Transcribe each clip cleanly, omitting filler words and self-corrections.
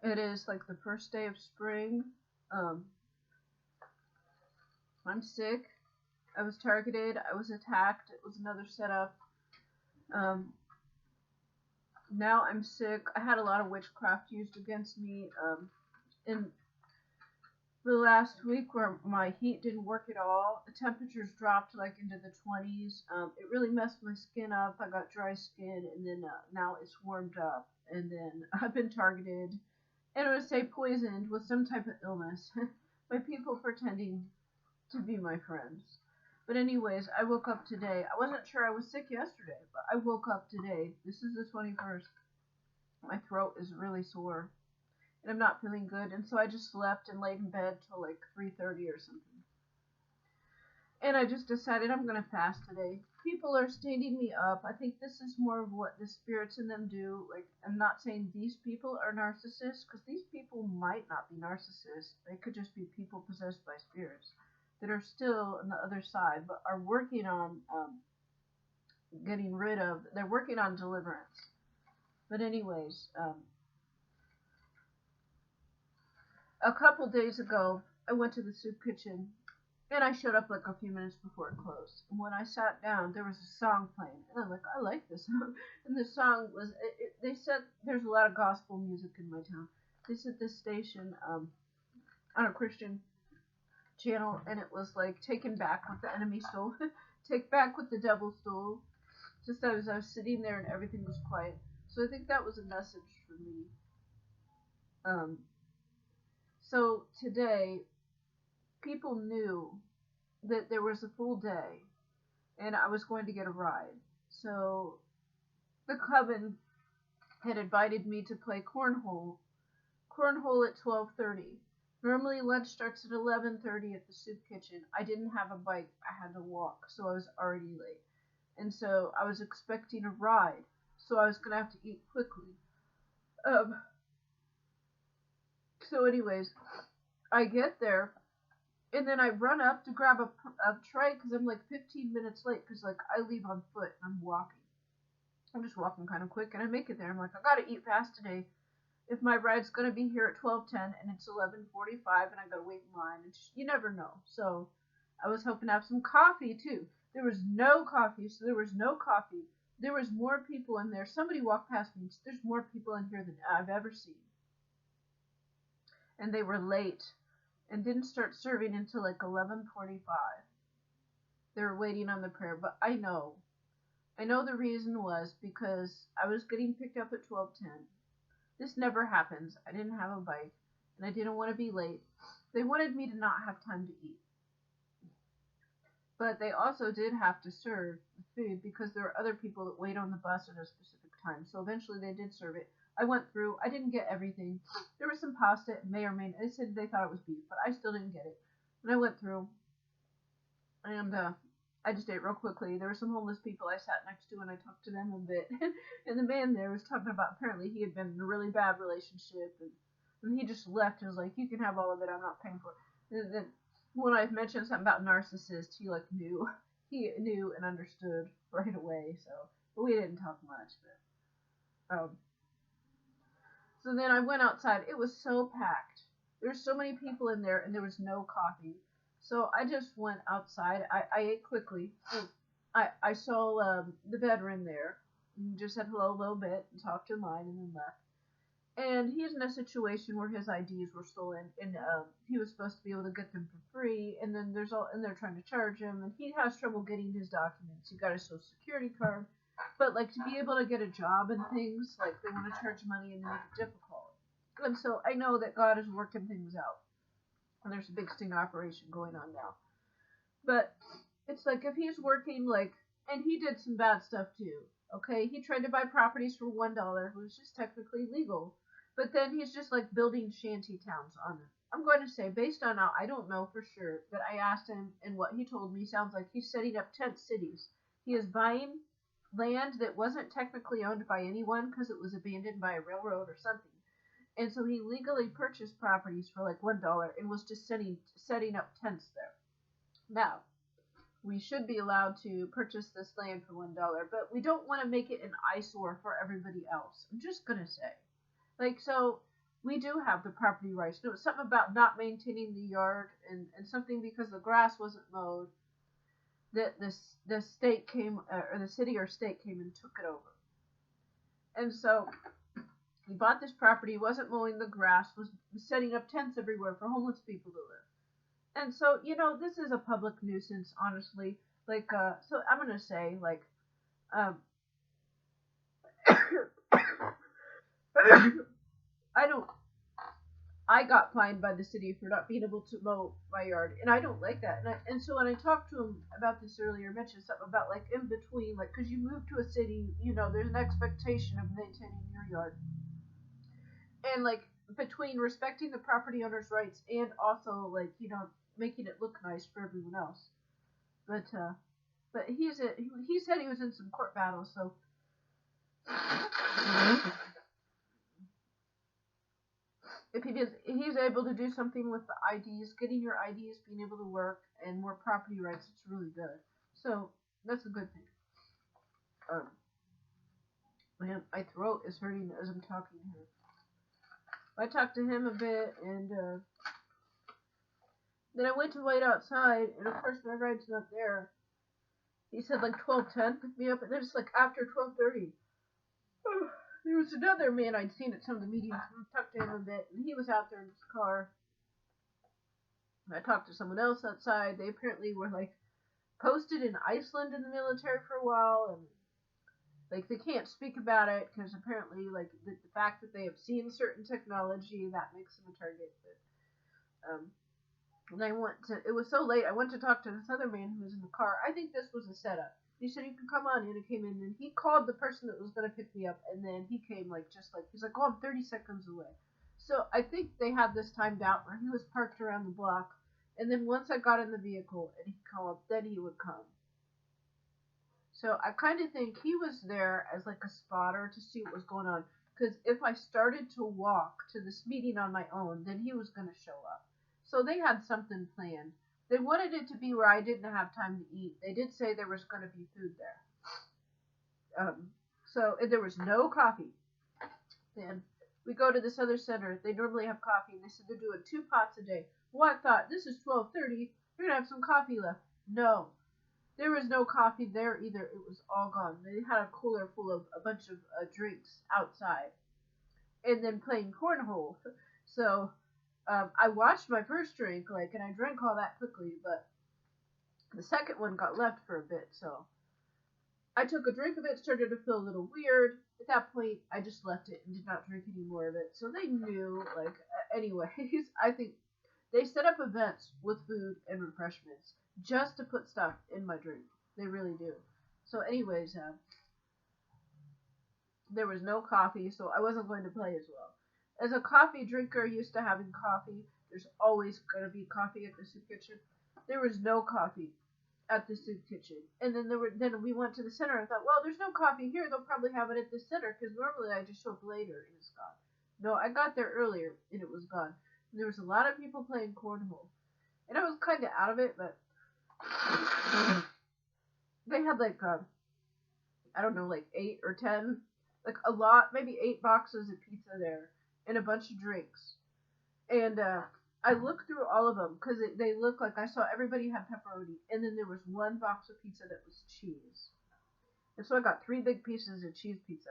But it is like the first day of spring. Um, I'm sick. I was targeted. I was attacked. It was another setup. Um, Now I'm sick. I had a lot of witchcraft used against me in the last week where my heat didn't work at all. The temperatures dropped like into the 20s. It really messed my skin up. I got dry skin, and then now it's warmed up. And then I've been targeted, and I would say poisoned with some type of illness by people pretending to be my friends. But anyways, I woke up today. I wasn't sure I was sick yesterday, but I woke up today. This is the 21st. My throat is really sore, and I'm not feeling good, and so I just slept and laid in bed till like 3:30 or something. And I just decided I'm gonna fast today. People are standing me up. I think this is more of what the spirits in them do. Like, I'm not saying these people are narcissists, because these people might not be narcissists. They could just be people possessed by spirits that are still on the other side, but are working on getting rid of. They're working on deliverance. But anyways, a couple days ago, I went to the soup kitchen, and I showed up like a few minutes before it closed. And when I sat down, there was a song playing, and I'm like, I like this song. And the song was, they said there's a lot of gospel music in my town. They said this station on a Christian channel, and it was like taken back what the enemy stole, take back what the devil stole. Just as I was sitting there and everything was quiet. So I think that was a message for me. Um, so today, people knew that there was a full day and I was going to get a ride. So the coven had invited me to play cornhole at 12:30. Normally lunch starts at 11:30 at the soup kitchen. I didn't have a bike. I had to walk, so I was already late. And so I was expecting a ride, so I was going to have to eat quickly. Um, so anyways, I get there, and then I run up to grab a tray because I'm like 15 minutes late because like I leave on foot and I'm walking. I'm just walking kind of quick, and I make it there. I'm like, I gotta eat fast today. If my ride's gonna be here at 12:10 and it's 11:45 and I gotta wait in line, and you never know. So I was hoping to have some coffee too. There was no coffee, so there was no coffee. There was more people in there. Somebody walked past me. There's more people in here than I've ever seen, and they were late and didn't start serving until like 11:45. They were waiting on the prayer, but I know the reason was because I was getting picked up at 12:10. This never happens. I didn't have a bike, and I didn't want to be late. They wanted me to not have time to eat. But they also did have to serve the food because there are other people that wait on the bus at a specific time. So eventually they did serve it. I went through. I didn't get everything. There was some pasta, it may or may not. They said they thought it was beef, but I still didn't get it. And I went through, and I just ate real quickly. There were some homeless people I sat next to, and I talked to them a bit. And the man there was talking about apparently he had been in a really bad relationship, and he just left and was like, "You can have all of it. I'm not paying for it." And then when I mentioned something about narcissist, he like knew, he knew and understood right away. So, but we didn't talk much. But so then I went outside. It was so packed. There were so many people in there, and there was no coffee. So I just went outside. I ate quickly. I saw the veteran there. Just said hello a little bit and talked to mine, and then left. And he's in a situation where his IDs were stolen, and he was supposed to be able to get them for free. And then and they're trying to charge him, and he has trouble getting his documents. He got his social security card, but like to be able to get a job and things, like they want to charge money and make it difficult. And so I know that God is working things out. And there's a big sting operation going on now. But it's like if he's working like, and he did some bad stuff too. Okay, he tried to buy properties for $1, which is technically legal. But then he's just like building shanty towns on them. I'm going to say, based on how I don't know for sure, but I asked him, and what he told me sounds like he's setting up tent cities. He is buying land that wasn't technically owned by anyone because it was abandoned by a railroad or something. And so he legally purchased properties for like $1 and was just setting up tents there. Now, we should be allowed to purchase this land for $1, but we don't want to make it an eyesore for everybody else. I'm just gonna say, like, so we do have the property rights. No, something about not maintaining the yard and something because the grass wasn't mowed. That the state came or the city or state came and took it over. And so he bought this property, wasn't mowing the grass, was setting up tents everywhere for homeless people to live. And so, this is a public nuisance, honestly. Like, so I'm gonna say, like, um, I don't. I got fined by the city for not being able to mow my yard, and I don't like that. And so when I talked to him about this earlier, I mentioned something about like in between, like because you move to a city, there's an expectation of maintaining your yard, and like between respecting the property owner's rights and also like making it look nice for everyone else. But he said he was in some court battles, so. If he's able to do something with the IDs, getting your IDs, being able to work, and more property rights, it's really good. So that's a good thing. Man, my throat is hurting as I'm talking here. I talked to him a bit, and then I went to wait outside, and of course my ride's not there. He said like 12:10 pick me up, and then it's like after 12:30. There was another man I'd seen at some of the meetings. I talked to him a bit, and he was out there in his car. I talked to someone else outside. They apparently were like posted in Iceland in the military for a while, and like they can't speak about it because apparently like the fact that they have seen certain technology that makes them a target. But and it was so late. I went to talk to this other man who was in the car. I think this was a setup. He said, you can come on in. I came in, and he called the person that was going to pick me up, and then he came, he's like, oh, I'm 30 seconds away. So I think they had this timed out where he was parked around the block, and then once I got in the vehicle and he called, then he would come. So I kind of think he was there as like a spotter to see what was going on, because if I started to walk to this meeting on my own, then he was going to show up. So they had something planned. They wanted it to be where I didn't have time to eat. They did say there was going to be food there. So there was no coffee. Then we go to this other center. They normally have coffee, and they said they're doing 2 pots a day. Well, I thought, this is 12:30. You're going to have some coffee left. No. There was no coffee there either. It was all gone. They had a cooler full of a bunch of drinks outside. And then playing cornhole. So I watched my first drink, and I drank all that quickly, but the second one got left for a bit, so I took a drink of it, started to feel a little weird. At that point, I just left it and did not drink any more of it. So they knew, anyways, I think they set up events with food and refreshments just to put stuff in my drink. They really do. So anyways, there was no coffee, so I wasn't going to play as well. As a coffee drinker used to having coffee, there's always going to be coffee at the soup kitchen. There was no coffee at the soup kitchen. And then then we went to the center and thought, well, there's no coffee here. They'll probably have it at the center because normally I just show up later and it's gone. No, I got there earlier and it was gone. And there was a lot of people playing cornhole. And I was kind of out of it, but they had I don't know, 8 or 10, a lot, maybe 8 boxes of pizza there. And a bunch of drinks. And I looked through all of them because they looked like I saw everybody had pepperoni. And then there was 1 box of pizza that was cheese. And so I got 3 big pieces of cheese pizza.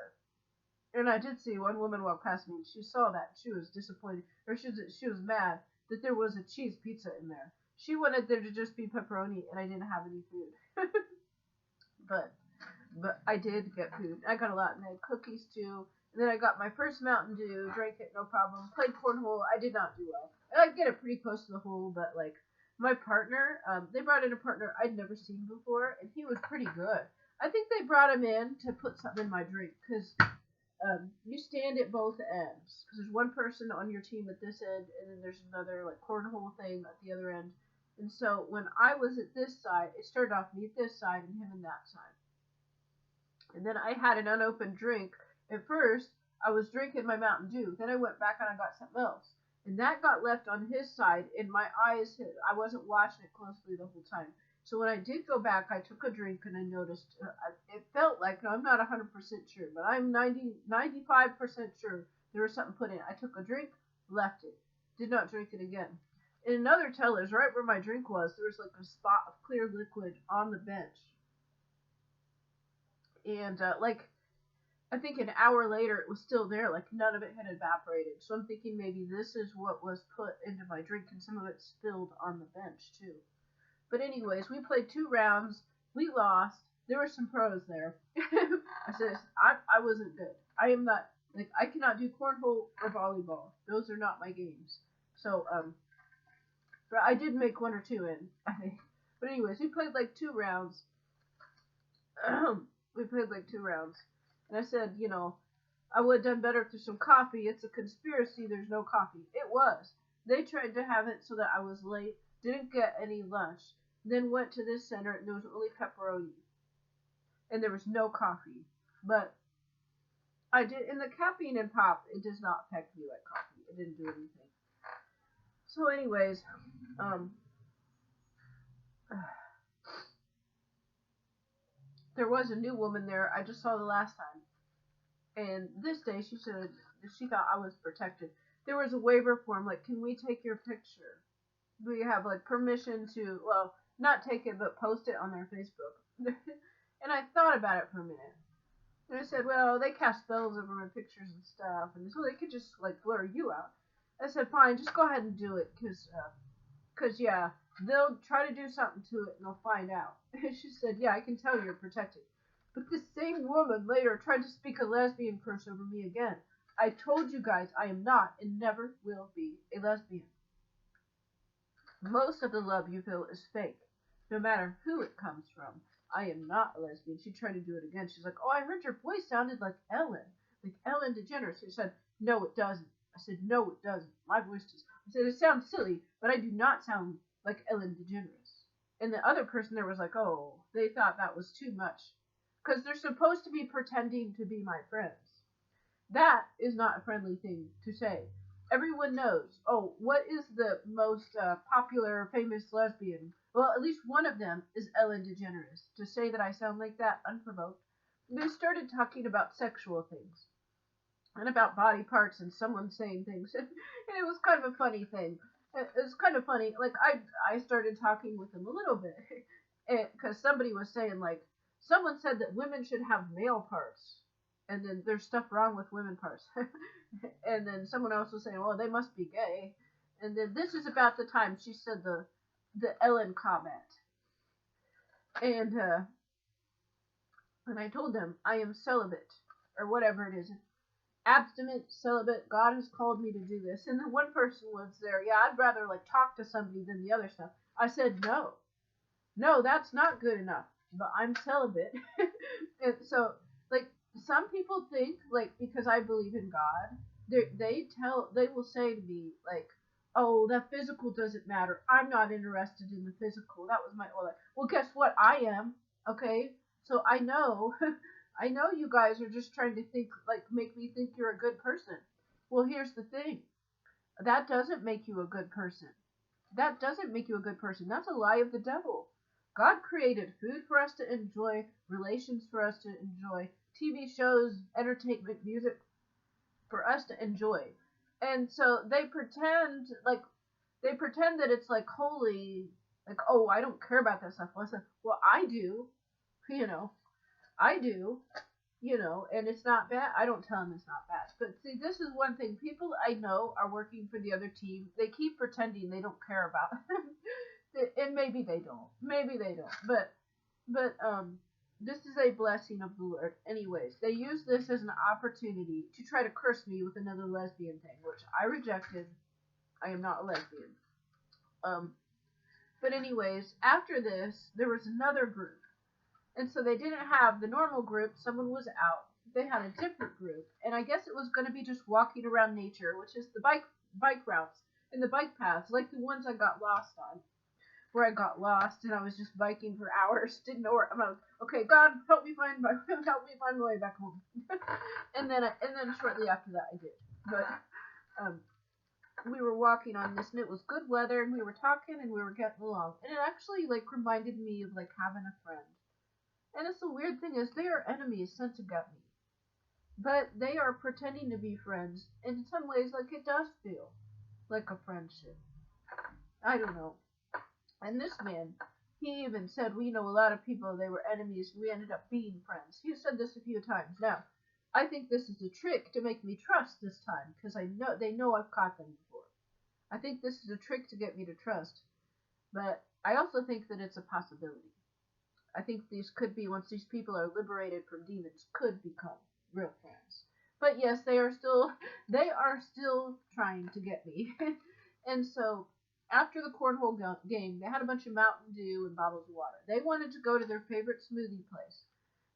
And I did see one woman walk past me and she saw that. She was disappointed. Or she was mad that there was a cheese pizza in there. She wanted there to just be pepperoni and I didn't have any food. But I did get food. I got a lot. And I had cookies too. And then I got my first Mountain Dew, drank it, no problem. Played cornhole, I did not do well. I get it pretty close to the hole, but my partner, they brought in a partner I'd never seen before, and he was pretty good. I think they brought him in to put something in my drink, because you stand at both ends. Because there's one person on your team at this end, and then there's another cornhole thing at the other end. And so when I was at this side, it started off me at this side and him on that side. And then I had an unopened drink. At first, I was drinking my Mountain Dew. Then I went back and I got something else. And that got left on his side, and my eyes, I wasn't watching it closely the whole time. So when I did go back, I took a drink and I noticed it felt like, I'm not 100% sure, but I'm 95% sure there was something put in. I took a drink, left it, did not drink it again. In another tellers, right where my drink was, there was like a spot of clear liquid on the bench. And I think an hour later it was still there, like none of it had evaporated. So I'm thinking maybe this is what was put into my drink and some of it spilled on the bench too. But anyways, we played 2 rounds. We lost. There were some pros there. I said, I wasn't good. I am not, like, I cannot do cornhole or volleyball. Those are not my games. So, but I did make 1 or 2 in, I think. But anyways, we played like 2 rounds. We played like 2 rounds. And I said, I would have done better if there's some coffee. It's a conspiracy. There's no coffee. It was. They tried to have it so that I was late. Didn't get any lunch. Then went to this center and there was only pepperoni. And there was no coffee. But I did, in the caffeine and pop, it does not affect me like coffee. It didn't do anything. So anyways, there was a new woman there. I just saw the last time. And this day she said, she thought I was protected. There was a waiver form, like, can we take your picture? We have like permission to, well, not take it, but post it on their Facebook. And I thought about it for a minute. And I said, well, they cast spells over my pictures and stuff, and so they could just like blur you out. I said, fine, just go ahead and do it, cause yeah, they'll try to do something to it and they'll find out. And she said, yeah, I can tell you're protected. But this same woman later tried to speak a lesbian curse over me again. I told you guys I am not and never will be a lesbian. Most of the love you feel is fake, no matter who it comes from. I am not a lesbian. She tried to do it again. She's like, oh, I heard your voice sounded like Ellen DeGeneres. She said, no, it doesn't. I said, no, it doesn't. My voice just, I said, it sounds silly, but I do not sound like Ellen DeGeneres. And the other person there was like, oh, they thought that was too much. Because they're supposed to be pretending to be my friends. That is not a friendly thing to say. Everyone knows, oh, what is the most popular, famous lesbian? Well, at least one of them is Ellen DeGeneres. To say that I sound like that unprovoked. They started talking about sexual things. And about body parts and someone saying things. And it was kind of a funny thing. It was kind of funny. Like, I started talking with them a little bit. Because somebody was saying, like, someone said that women should have male parts. And then there's stuff wrong with women parts. And then someone else was saying, well, they must be gay. And then this is about the time she said the Ellen comment. And I told them, I am celibate. Or whatever it is. Abstinent, celibate, God has called me to do this. And then one person was there, yeah, I'd rather like talk to somebody than the other stuff. I said, no, that's not good enough. But I'm celibate. And so, like, some people think, like, because I believe in God, they will say to me, like, oh, that physical doesn't matter. I'm not interested in the physical. That was my, well, guess what? I am, okay? So I know, I know you guys are just trying to think, like, make me think you're a good person. Well, here's the thing. That doesn't make you a good person. That doesn't make you a good person. That's a lie of the devil. God created food for us to enjoy, relations for us to enjoy, TV shows, entertainment, music for us to enjoy. And so they pretend that it's like holy, like, oh, I don't care about that stuff. Well, I do, I do, and it's not bad. I don't tell them it's not bad. But see, this is one thing. People I know are working for the other team. They keep pretending they don't care about it. And maybe they don't. But this is a blessing of the Lord. Anyways, they use this as an opportunity to try to curse me with another lesbian thing, which I rejected. I am not a lesbian. But anyways, after this, there was another group. And so they didn't have the normal group. Someone was out. They had a different group. And I guess it was going to be just walking around nature, which is the bike routes and the bike paths, like the ones I got lost on. Where I got lost and I was just biking for hours, didn't know where. I'm like, okay, God, help me find my way back home. and then shortly after that, I did. But we were walking on this, and it was good weather, and we were talking, and we were getting along. And it actually, like, reminded me of, like, having a friend. And it's the weird thing is, they are enemies sent to get me. But they are pretending to be friends. And in some ways, like, it does feel like a friendship. I don't know. And this man, he even said, we know a lot of people, they were enemies, and we ended up being friends. He said this a few times. Now, I think this is a trick to make me trust this time, because I know they know I've caught them before. I think this is a trick to get me to trust. But I also think that it's a possibility. I think these could be, once these people are liberated from demons, could become real friends. But yes, they are still trying to get me. And so, after the cornhole game, they had a bunch of Mountain Dew and bottles of water. They wanted to go to their favorite smoothie place.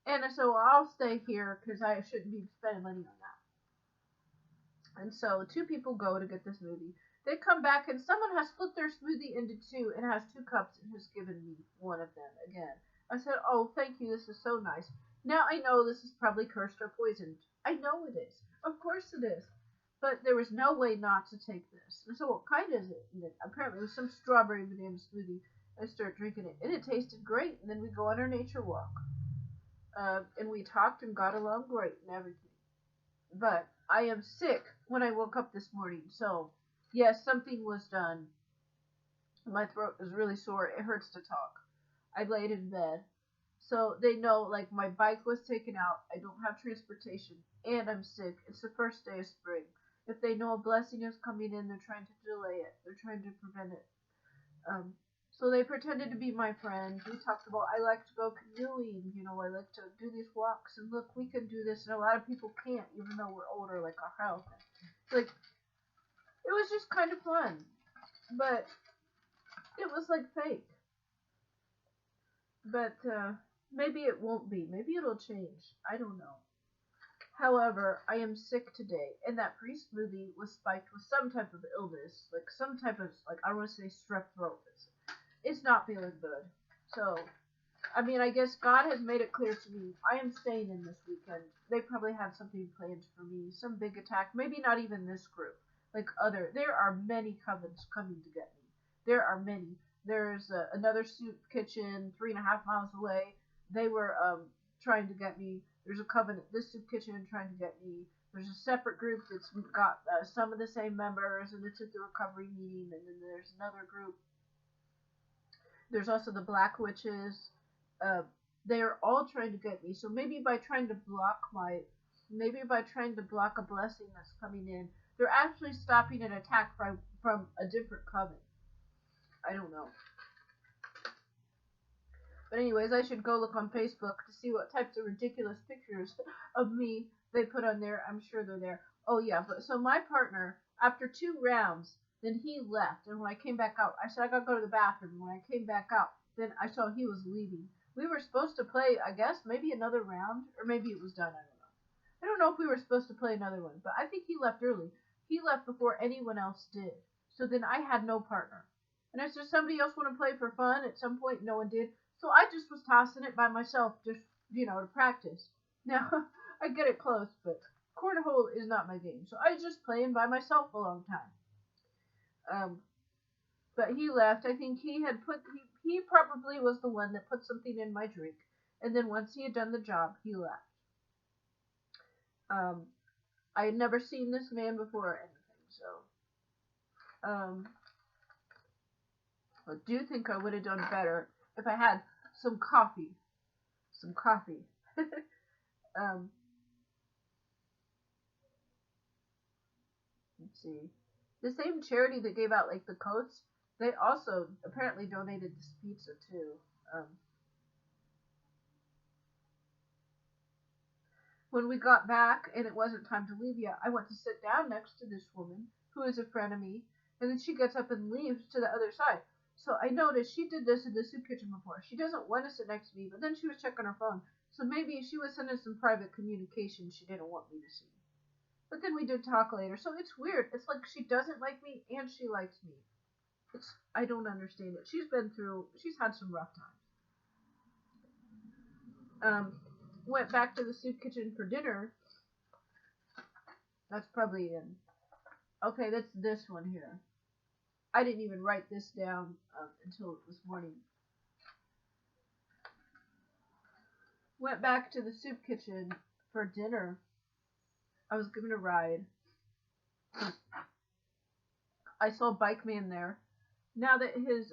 And so I'll stay here because I shouldn't be spending money on that. And so 2 people go to get the smoothie. They come back and someone has split their smoothie into 2 and has 2 cups and has given me one of them again. I said, oh, thank you, this is so nice. Now I know this is probably cursed or poisoned. I know it is. Of course it is. But there was no way not to take this. And so what kind is it? And apparently it was some strawberry banana smoothie. I start drinking it. And it tasted great. And then we go on our nature walk. And we talked and got along great and everything. But I am sick when I woke up this morning. So, yes, something was done. My throat is really sore. It hurts to talk. I laid in bed. So they know, like, my bike was taken out. I don't have transportation. And I'm sick. It's the first day of spring. If they know a blessing is coming in, they're trying to delay it. They're trying to prevent it. So they pretended to be my friend. We talked about, I like to go canoeing. You know, I like to do these walks. And look, we can do this. And a lot of people can't, even though we're older, like our health. Like, it was just kind of fun. But it was like fake. But maybe it won't be. Maybe it'll change. I don't know. However, I am sick today, and that free smoothie was spiked with some type of illness, like some type of, like, I don't want to say strep throat. It's not feeling good. So, I mean, I guess God has made it clear to me, I am staying in this weekend. They probably had something planned for me, some big attack, maybe not even this group, like there are many covens coming to get me. There are many. There's another soup kitchen 3.5 miles away. They were trying to get me. There's a coven at this soup kitchen trying to get me. There's a separate group that's got some of the same members, and it's at the recovery meeting. And then there's another group. There's also the Black Witches. They are all trying to get me. So maybe by trying to block a blessing that's coming in, they're actually stopping an attack from a different coven. I don't know. But anyways, I should go look on Facebook to see what types of ridiculous pictures of me they put on there. I'm sure they're there. Oh yeah, but so my partner, after 2 rounds, then he left. And when I came back out, I said I gotta go to the bathroom. And when I came back out, then I saw he was leaving. We were supposed to play, I guess, maybe another round, or maybe it was done. I don't know if we were supposed to play another one, but I think he left early. He left before anyone else did. So then I had no partner. And I said, somebody else want to play for fun? At some point, no one did. So I just was tossing it by myself, just, to practice. Now, I get it close, but cornhole is not my game. So I was just playing by myself a long time. But he left. I think he probably was the one that put something in my drink. And then once he had done the job, he left. I had never seen this man before or anything, so. I do think I would have done better if I had some coffee. Let's see. The same charity that gave out, like, the coats, they also apparently donated this pizza, too. When we got back, and it wasn't time to leave yet, I went to sit down next to this woman, who is a friend of me, and then she gets up and leaves to the other side. So I noticed she did this in the soup kitchen before. She doesn't want to sit next to me, but then she was checking her phone. So maybe she was sending some private communication she didn't want me to see. But then we did talk later, so it's weird. It's like she doesn't like me and she likes me. I don't understand it. She's had some rough times. Went back to the soup kitchen for dinner. That's probably in Okay, that's this one here. I didn't even write this down until this morning. Went back to the soup kitchen for dinner. I was given a ride. I saw Bike Man there. Now that his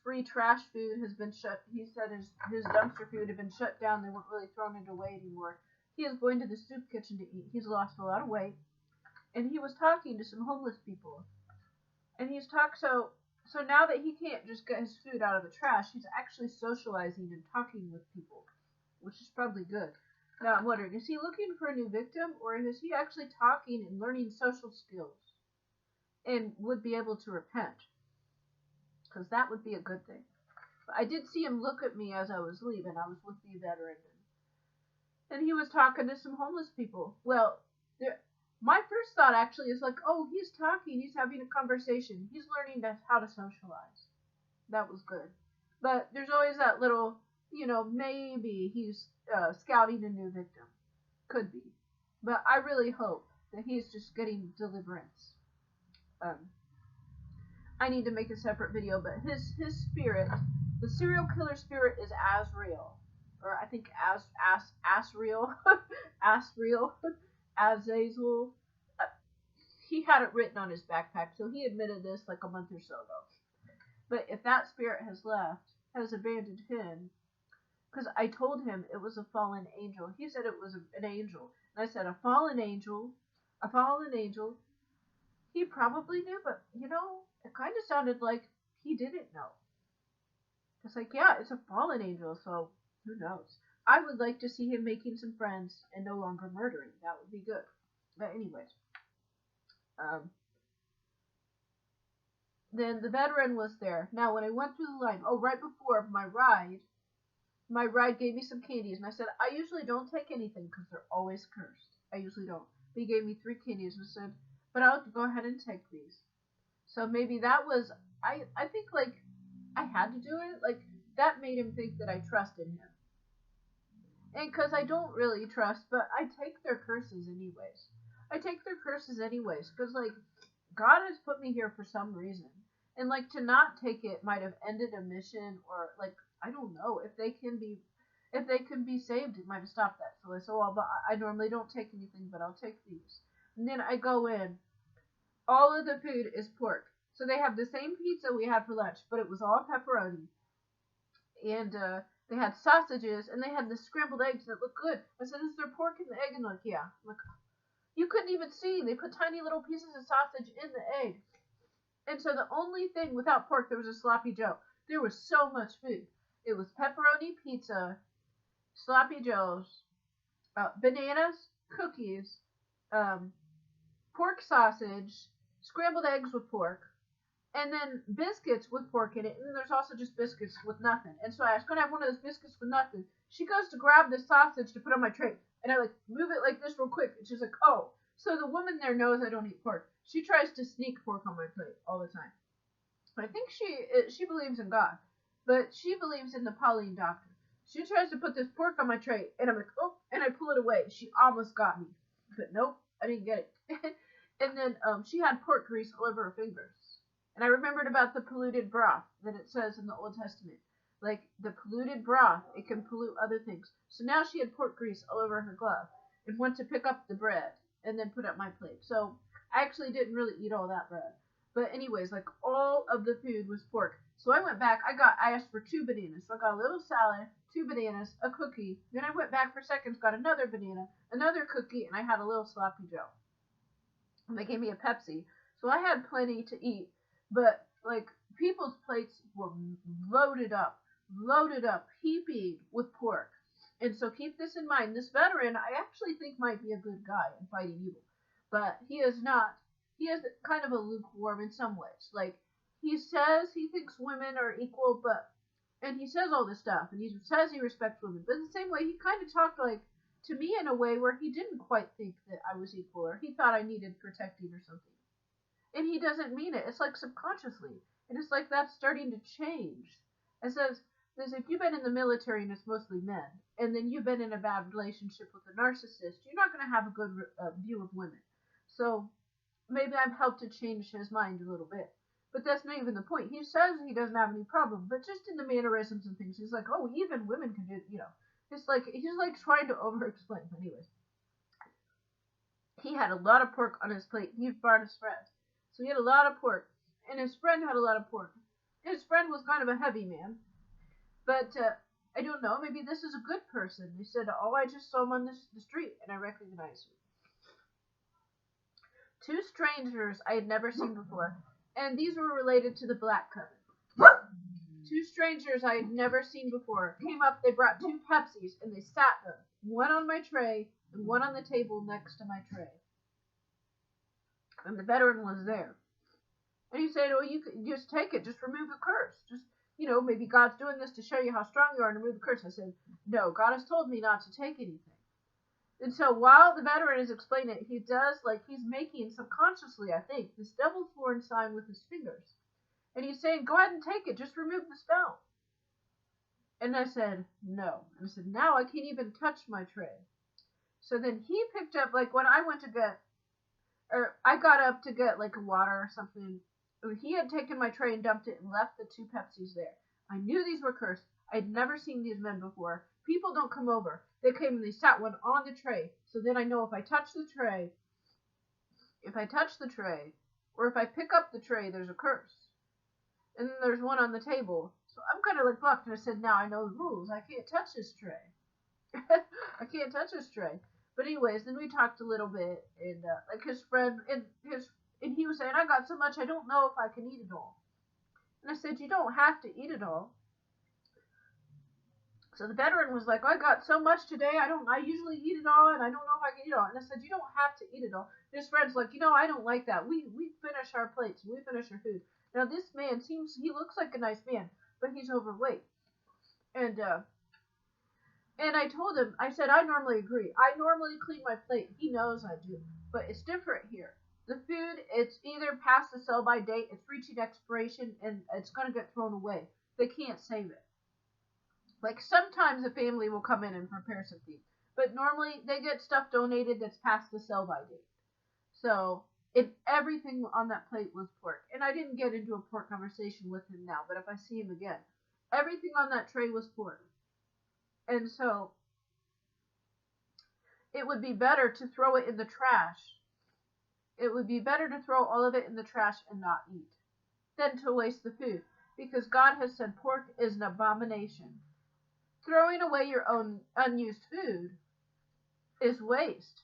free trash food has been shut, he said his dumpster food had been shut down. They weren't really throwing it away anymore. He is going to the soup kitchen to eat. He's lost a lot of weight, and he was talking to some homeless people. And he's talked so now that he can't just get his food out of the trash, he's actually socializing and talking with people, which is probably good. Now I'm wondering, is he looking for a new victim, or is he actually talking and learning social skills and would be able to repent? Because that would be a good thing. But I did see him look at me as I was leaving. I was with the veteran, and he was talking to some homeless people. Well, my first thought actually is like, oh, he's talking, he's having a conversation, he's learning how to socialize. That was good. But there's always that little, maybe he's scouting a new victim. Could be. But I really hope that he's just getting deliverance. Um, I need to make a separate video, but his spirit, the serial killer spirit, is Azrael, or I think Asriel, Asriel, Azazel. Uh, he had it written on his backpack, so he admitted this like a month or so ago. But if that spirit has abandoned him, because I told him it was a fallen angel. He said it was an angel, and I said a fallen angel. He probably knew, but it kind of sounded like he didn't know. It's like, yeah, it's a fallen angel, so who knows? I would like to see him making some friends and no longer murdering. That would be good. But anyways, then the veteran was there. Now, when I went through the line, right before my ride gave me some candies, and I said, I usually don't take anything because they're always cursed. I usually don't. But he gave me 3 candies and said, but I'll go ahead and take these. So maybe that was, I think like I had to do it. Like that made him think that I trusted him. And because I don't really trust, but I take their curses anyways. Because like God has put me here for some reason. And like to not take it might have ended a mission, or like I don't know, if they can be saved, it might have stopped that. So I said, well, but I normally don't take anything, but I'll take these. And then I go in. All of the food is pork. So they have the same pizza we had for lunch, but it was all pepperoni. And they had sausages, and they had the scrambled eggs that looked good. I said, is there pork in the egg? And like, yeah. I'm like, you couldn't even see. They put tiny little pieces of sausage in the egg. And so the only thing without pork, there was a sloppy Joe. There was so much food. It was pepperoni pizza, sloppy joes, bananas, cookies, pork sausage, scrambled eggs with pork, and then biscuits with pork in it, and then there's also just biscuits with nothing. And so I was going to have one of those biscuits with nothing. She goes to grab the sausage to put on my tray, and I like move it like this real quick, and she's like, oh. So the woman there knows I don't eat pork. She tries to sneak pork on my plate all the time. I think she believes in God, but she believes in the Pauline doctor. She tries to put this pork on my tray, and I'm like, oh, and I pull it away. She almost got me, but nope, I didn't get it. And then she had pork grease all over her fingers. And I remembered about the polluted broth that it says in the Old Testament. Like, the polluted broth, it can pollute other things. So now she had pork grease all over her glove and went to pick up the bread and then put up my plate. So I actually didn't really eat all that bread. But anyways, like, all of the food was pork. So I went back. I asked for 2 bananas. So I got a little salad, 2 bananas, a cookie. Then I went back for seconds, got another banana, another cookie, and I had a little sloppy Joe. And they gave me a Pepsi. So I had plenty to eat. But, like, people's plates were loaded up, heaping with pork. And so keep this in mind. This veteran, I actually think might be a good guy in fighting evil. But he is not. He is kind of a lukewarm in some ways. Like, he says he thinks women are equal, and he says all this stuff, and he says he respects women. But in the same way, he kind of talked like to me in a way where he didn't quite think that I was equal, or he thought I needed protecting or something. And he doesn't mean it. It's like subconsciously. And it's like that's starting to change. It says, if you've been in the military and it's mostly men, and then you've been in a bad relationship with a narcissist, you're not going to have a good view of women. So maybe I've helped to change his mind a little bit. But that's not even the point. He says he doesn't have any problem, but just in the mannerisms and things, he's like, oh, even women can do, you know. It's like he's like trying to over-explain. But anyways, he had a lot of pork on his plate. He brought his friend, so he had a lot of pork, and his friend had a lot of pork. His friend was kind of a heavy man, but I don't know. Maybe this is a good person. They said, oh, I just saw him on the street, and I recognize you. Two strangers I had never seen before, and these were related to the Black Coven. Two strangers I had never seen before came up. They brought two Pepsis, and they sat them, one on my tray and one on the table next to my tray. And the veteran was there. And he said, oh, you can just take it. Just remove the curse. Just, you know, maybe God's doing this to show you how strong you are and remove the curse. I said, no, God has told me not to take anything. And so while the veteran is explaining it, he does, like, he's making subconsciously, I think, this devil's horn sign with his fingers. And he's saying, go ahead and take it. Just remove the spell. And I said, no. And I said, now I can't even touch my tray. So then he picked up, like, when I went to get, or I got up to get, like, water or something. He had taken my tray and dumped it and left the two Pepsis there. I knew these were cursed. I'd never seen these men before. People don't come over. They came and they sat one on the tray. So then I know if I touch the tray, or if I pick up the tray, there's a curse. And then there's one on the table. So I'm kind of like blocked. And I said, now I know the rules. I can't touch this tray. I can't touch this tray. But anyways, then we talked a little bit. And like his friend, and he was saying, I got so much, I don't know if I can eat it all. And I said, you don't have to eat it all. So the veteran was like, I got so much today, I usually eat it all, and I don't know if I can eat it all. And I said, you don't have to eat it all. And his friend's like, I don't like that. We finish our plates, we finish our food. Now this man he looks like a nice man, but he's overweight. And I told him, I said, I normally agree. I normally clean my plate. He knows I do. But it's different here. The food, it's either past the sell-by date, it's reaching expiration, and it's going to get thrown away. They can't save it. Like, sometimes a family will come in and prepare something, but normally they get stuff donated that's past the sell-by date. So, everything on that plate was pork. And I didn't get into a pork conversation with him now, but if I see him again, everything on that tray was pork. And so, it would be better to throw it in the trash. It would be better to throw all of it in the trash and not eat than to waste the food, because God has said pork is an abomination. Throwing away your own unused food is waste,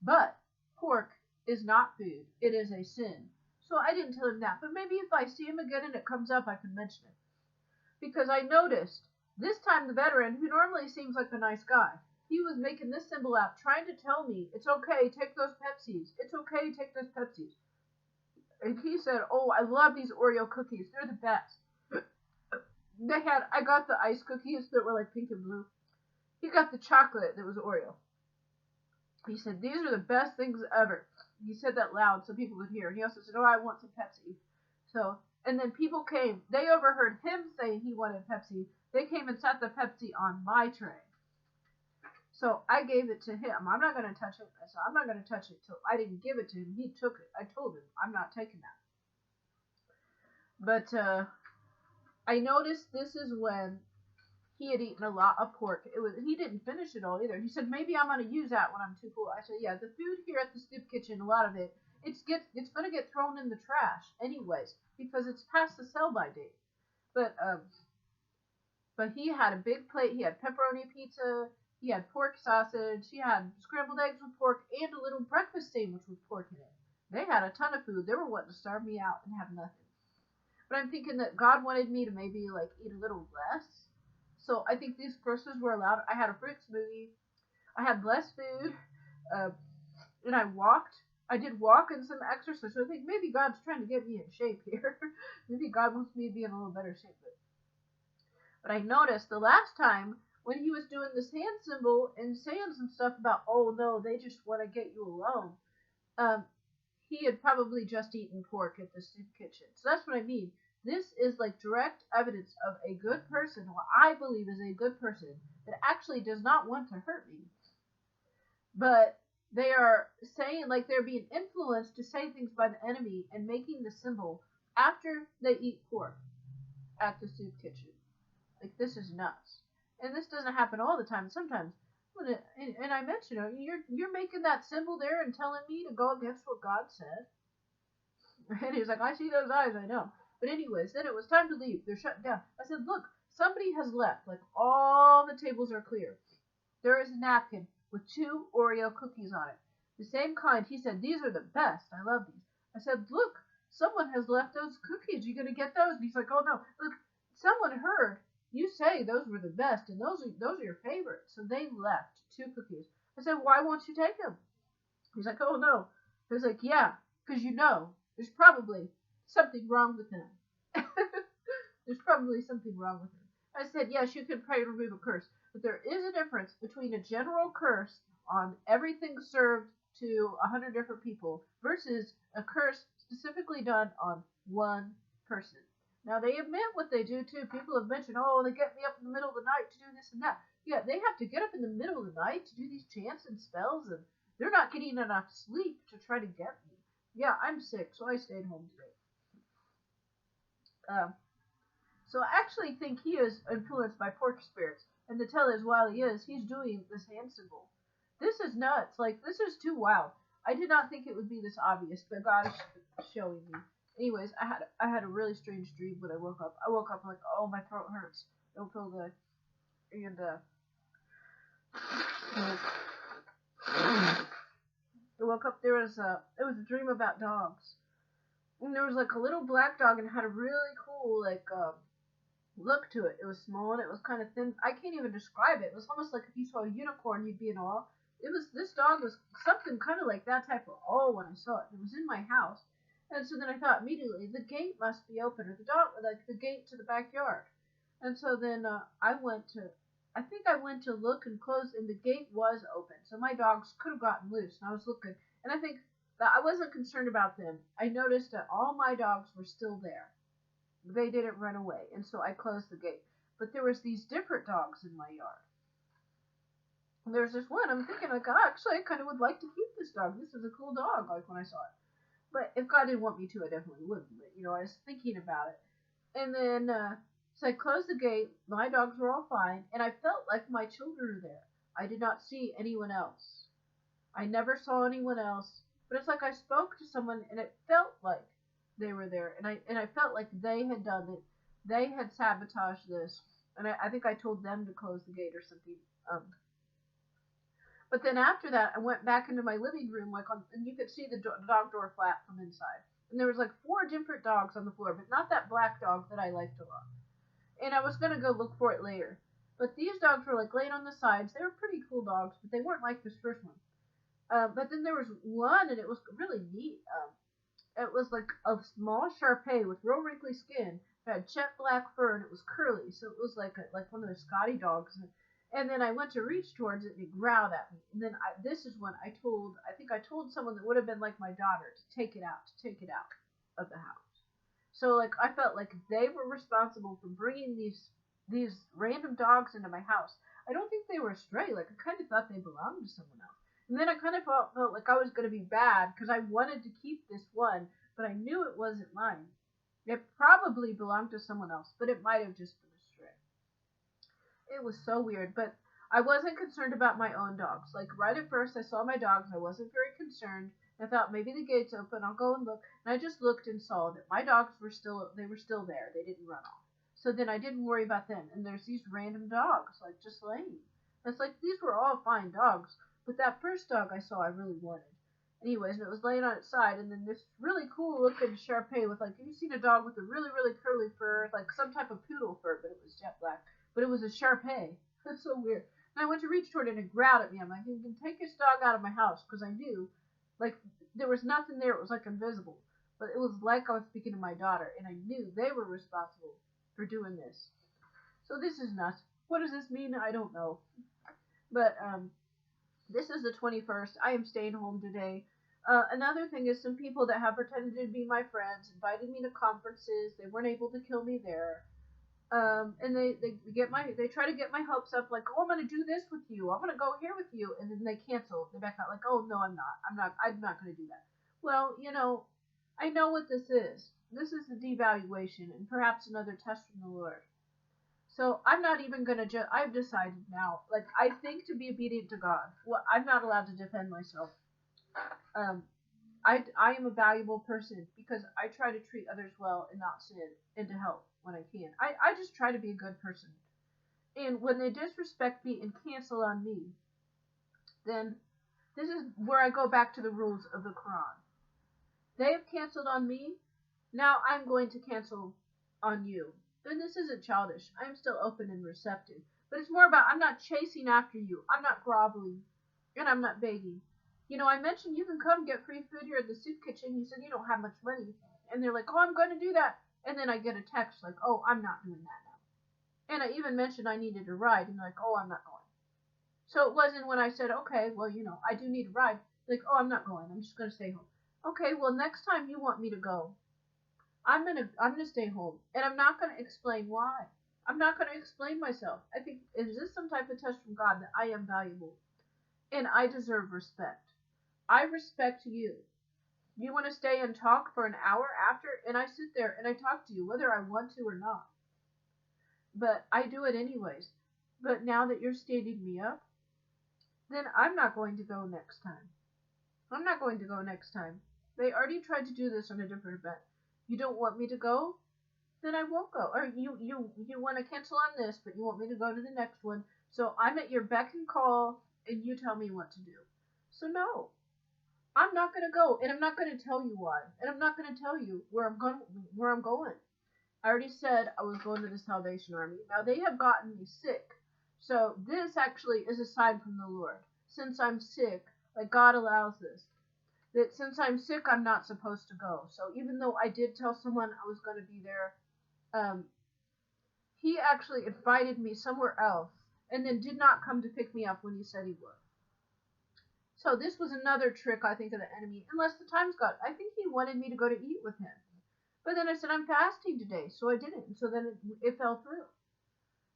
but pork is not food. It is a sin. So I didn't tell him that, but maybe if I see him again and it comes up, I can mention it. Because I noticed, this time the veteran, who normally seems like a nice guy, he was making this symbol out, trying to tell me, it's okay, take those Pepsis. It's okay, take those Pepsis. And he said, oh, I love these Oreo cookies. They're the best. I got the ice cookies that were like pink and blue. He got the chocolate that was Oreo. He said, these are the best things ever. He said that loud so people could hear. And he also said, oh, I want some Pepsi. So, and then people came. They overheard him saying he wanted Pepsi. They came and sat the Pepsi on my tray. So I gave it to him. I'm not going to touch it. I said, I'm not going to touch it till I didn't give it to him. He took it. I told him, I'm not taking that. But I noticed this is when he had eaten a lot of pork. He didn't finish it all either. He said, maybe I'm going to use that when I'm too full. I said, yeah, the food here at the soup kitchen, a lot of it, it's going to get thrown in the trash anyways, because it's past the sell-by date. But he had a big plate. He had pepperoni pizza. He had pork sausage. He had scrambled eggs with pork and a little breakfast sandwich with pork in it. They had a ton of food. They were wanting to starve me out and have nothing. But I'm thinking that God wanted me to maybe like eat a little less. So I think these curses were allowed. I had a fruit smoothie. I had less food. And I walked. I did walk and some exercise. So I think maybe God's trying to get me in shape here. Maybe God wants me to be in a little better shape. But I noticed the last time when he was doing this hand symbol and saying some stuff about, oh no, they just want to get you alone, he had probably just eaten pork at the soup kitchen. So that's what I mean. This is like direct evidence of a good person, what I believe is a good person, that actually does not want to hurt me. But They are saying, like, they're being influenced to say things by the enemy and making the symbol after they eat pork at the soup kitchen. Like, this is nuts. And this doesn't happen all the time. Sometimes, and I mentioned, you're making that symbol there and telling me to go against what God said. And he was like, I see those eyes, I know. But anyways, then it was time to leave. They're shut down. I said, look, somebody has left. Like, all the tables are clear. There is a napkin with 2 Oreo cookies on it. The same kind. He said, these are the best. I love these. I said, look, someone has left those cookies. You gonna get those? And he's like, oh no. Look, someone heard you say those were the best, and those are your favorites. So they left 2 cookies. I said, why won't you take them? He's like, oh no. I was like, yeah, because there's probably something wrong with him. There's probably something wrong with him. I said, yes, you can pray to remove a curse. But there is a difference between a general curse on everything served to 100 different people versus a curse specifically done on one person. Now, they admit what they do, too. People have mentioned, oh, they get me up in the middle of the night to do this and that. Yeah, they have to get up in the middle of the night to do these chants and spells, and they're not getting enough sleep to try to get me. Yeah, I'm sick, so I stayed home today. So I actually think he is influenced by pork spirits. And the tell is, while he is, he's doing this hand symbol. This is nuts. Like, this is too wild. I did not think it would be this obvious, but God is showing me. Anyways, I had a really strange dream when I woke up. I woke up like, oh, my throat hurts. I don't feel good. And I woke up. It was a dream about dogs. And there was like a little black dog, and it had a really cool look to it. It was small and it was kind of thin. I can't even describe it. It was almost like if you saw a unicorn, you'd be in awe. This dog was something kind of like that type of awe when I saw it. It was in my house. And so then I thought immediately, the gate must be open, or the gate to the backyard. And so then I went to look and close, and the gate was open. So my dogs could have gotten loose, and I was looking, and I think that I wasn't concerned about them. I noticed that all my dogs were still there. They didn't run away, and so I closed the gate. But there was these different dogs in my yard. And there's this one, I'm thinking, like, actually, I kind of would like to keep this dog. This is a cool dog, like, when I saw it. But if God didn't want me to, I definitely wouldn't. But, I was thinking about it. And then, so I closed the gate. My dogs were all fine, and I felt like my children were there. I did not see anyone else. I never saw anyone else. But it's like I spoke to someone, and it felt like they were there, and I felt like they had done it. They had sabotaged this, and I think I told them to close the gate or something. But then after that, I went back into my living room, and you could see the dog door flap from inside. And there was like 4 different dogs on the floor, but not that black dog that I liked a lot. And I was gonna go look for it later. But these dogs were like laying on the sides. They were pretty cool dogs, but they weren't like this first one. But then there was one, and it was really neat. It was like a small Shar-Pei with real wrinkly skin. It had jet black fur, and it was curly, so it was like one of those Scotty dogs. And then I went to reach towards it, and it growled at me. And then this is when I think I told someone that would have been like my daughter to take it out of the house. So like I felt like they were responsible for bringing these random dogs into my house. I don't think they were stray. Like I kind of thought they belonged to someone else. And then I kind of felt like I was going to be bad because I wanted to keep this one, but I knew it wasn't mine. It probably belonged to someone else, but it might have just been a stray. It was so weird, but I wasn't concerned about my own dogs. Like right at first I saw my dogs, I wasn't very concerned. I thought maybe the gate's open, I'll go and look. And I just looked and saw that my dogs were still there. They didn't run off. So then I didn't worry about them. And there's these random dogs, like just laying. It's like these were all fine dogs. But that first dog I saw I really wanted. Anyways, and it was laying on its side, and then this really cool looking Shar-Pei with have you seen a dog with a really, really curly fur, like some type of poodle fur, but it was jet black. But it was a Shar-Pei. That's so weird. And I went to reach toward it, and it growled at me. I'm like, you can take this dog out of my house, because I knew, like, there was nothing there. It was like invisible. But it was like I was speaking to my daughter, and I knew they were responsible for doing this. So this is nuts. What does this mean? I don't know. But, this is the 21st. I am staying home today. Another thing is some people that have pretended to be my friends invited me to conferences. They weren't able to kill me there. And they try to get my hopes up, like, oh, I'm gonna do this with you, I'm gonna go here with you, and then they cancel. They back out, like, oh no, I'm not gonna do that. Well, I know what this is. This is the devaluation, and perhaps another test from the Lord. So I'm not even gonna I've decided now, like, I think to be obedient to God. Well, I'm not allowed to defend myself. Um, I am a valuable person because I try to treat others well and not sin and to help when I can. I just try to be a good person. And when they disrespect me and cancel on me, then this is where I go back to the rules of the Quran. They have canceled on me, now I'm going to cancel on you. Then this isn't childish. I'm still open and receptive. But it's more about I'm not chasing after you. I'm not groveling. And I'm not begging. I mentioned you can come get free food here at the soup kitchen. You said you don't have much money. And they're like, oh, I'm going to do that. And then I get a text like, oh, I'm not doing that now. And I even mentioned I needed a ride. And they're like, oh, I'm not going. So it wasn't when I said, okay, well, I do need a ride. Like, oh, I'm not going. I'm just going to stay home. Okay, well, next time you want me to go, I'm gonna stay home, and I'm not gonna explain why. I'm not gonna explain myself. I think, is this some type of test from God that I am valuable and I deserve respect? I respect you. You want to stay and talk for an hour after, and I sit there and I talk to you whether I want to or not. But I do it anyways. But now that you're standing me up, then I'm not going to go next time. I'm not going to go next time. They already tried to do this on a different event. You don't want me to go? Then I won't go. Or you want to cancel on this, but you want me to go to the next one. So I'm at your beck and call, and you tell me what to do. So no, I'm not going to go, and I'm not going to tell you why, and I'm not going to tell you where I'm going. I already said I was going to the Salvation Army. Now they have gotten me sick, so this actually is a sign from the Lord. Since I'm sick, like God allows this. That since I'm sick, I'm not supposed to go. So even though I did tell someone I was going to be there, he actually invited me somewhere else and then did not come to pick me up when he said he would. So this was another trick, I think, of the enemy. Unless the times got, I think he wanted me to go to eat with him. But then I said, I'm fasting today, so I didn't. And so then it fell through.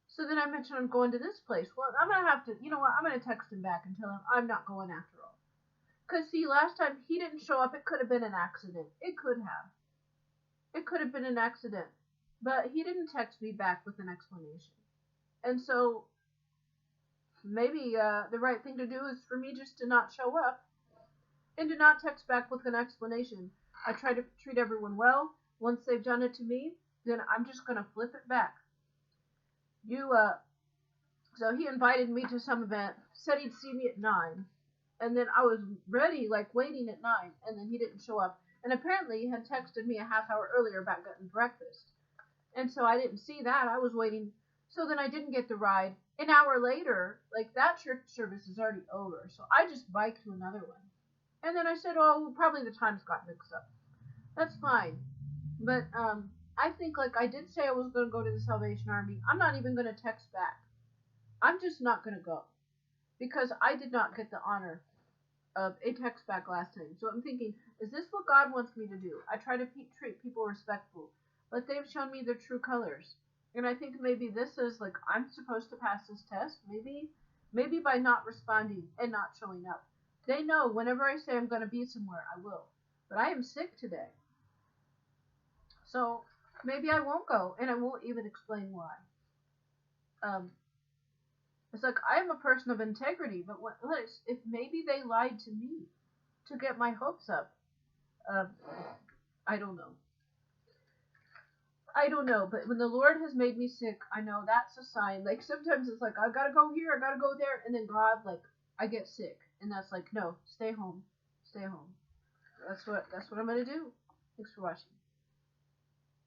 So then I mentioned I'm going to this place. Well, I'm going to have to, I'm going to text him back and tell him I'm not going after all. Because, see, last time he didn't show up, it could have been an accident. It could have. It could have been an accident. But he didn't text me back with an explanation. And so, maybe the right thing to do is for me just to not show up and to not text back with an explanation. I try to treat everyone well. Once they've done it to me, then I'm just going to flip it back. So he invited me to some event, said he'd see me at 9. And then I was ready, like waiting at 9, and then he didn't show up. And apparently he had texted me a half hour earlier about getting breakfast. And so I didn't see that. I was waiting. So then I didn't get the ride. An hour later, like that church service is already over. So I just biked to another one. And then I said, oh, well, probably the times got mixed up. That's fine. But I think, like, I did say I was going to go to the Salvation Army. I'm not even going to text back. I'm just not going to go. Because I did not get the honor of a text back last time. So I'm thinking, is this what God wants me to do? I try to treat people respectful, but they've shown me their true colors. And I think maybe this is like, I'm supposed to pass this test. Maybe by not responding and not showing up. They know whenever I say I'm going to be somewhere, I will. But I am sick today. So maybe I won't go, and I won't even explain why. It's like, I am a person of integrity, but if maybe they lied to me to get my hopes up? I don't know. I don't know, but when the Lord has made me sick, I know that's a sign. Like, sometimes it's like, I gotta go here, I gotta go there, and then God, like, I get sick. And that's like, no, stay home. Stay home. That's what I'm gonna do. Thanks for watching.